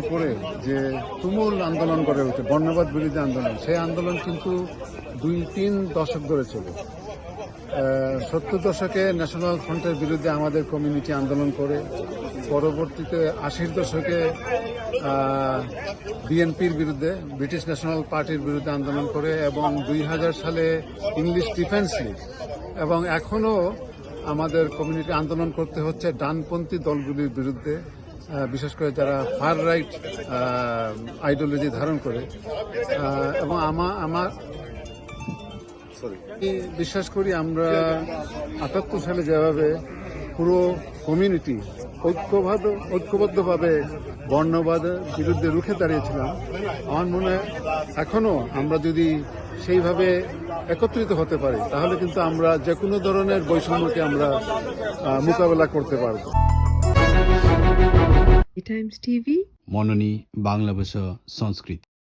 হওয়ার পরে যে তুমুল আন্দোলন গড়ে ওঠে, বর্ণবাদ বিরোধী আন্দোলন, সেই আন্দোলন কিন্তু 2-3 দশক ধরে চলে। 70 দশকে ন্যাশনাল ফ্রন্টের বিরুদ্ধে আমাদের কমিউনিটি আন্দোলন করে, পরবর্তীতে 80 দশকে বিএনপির বিরুদ্ধে, ব্রিটিশ ন্যাশনাল পার্টির বিরুদ্ধে আন্দোলন করে, এবং 2000 সালে ইংলিশ ডিফেন্স লীগ, এবং এখনও আমাদের কমিউনিটি আন্দোলন করতে হচ্ছে ডানপন্থী দলগুলির বিরুদ্ধে, বিশেষ করে যারা ফার রাইট আইডিওলজি ধারণ করে। এবং আমার বিশ্বাস করি আমরা 78 সালে যেভাবে পুরো কমিউনিটি ঐক্যবদ্ধভাবে বর্ণবাদের বিরুদ্ধে রুখে দাঁড়িয়েছিলাম, আমার মনে হয় এখনো আমরা যদি সেইভাবে একত্রিত হতে পারি তাহলে কিন্তু আমরা যে কোনো ধরনের বৈষম্যকে আমরা মোকাবেলা করতে পারব। টাইমস টিভি মননী বাংলা ভাষা সংস্কৃতি।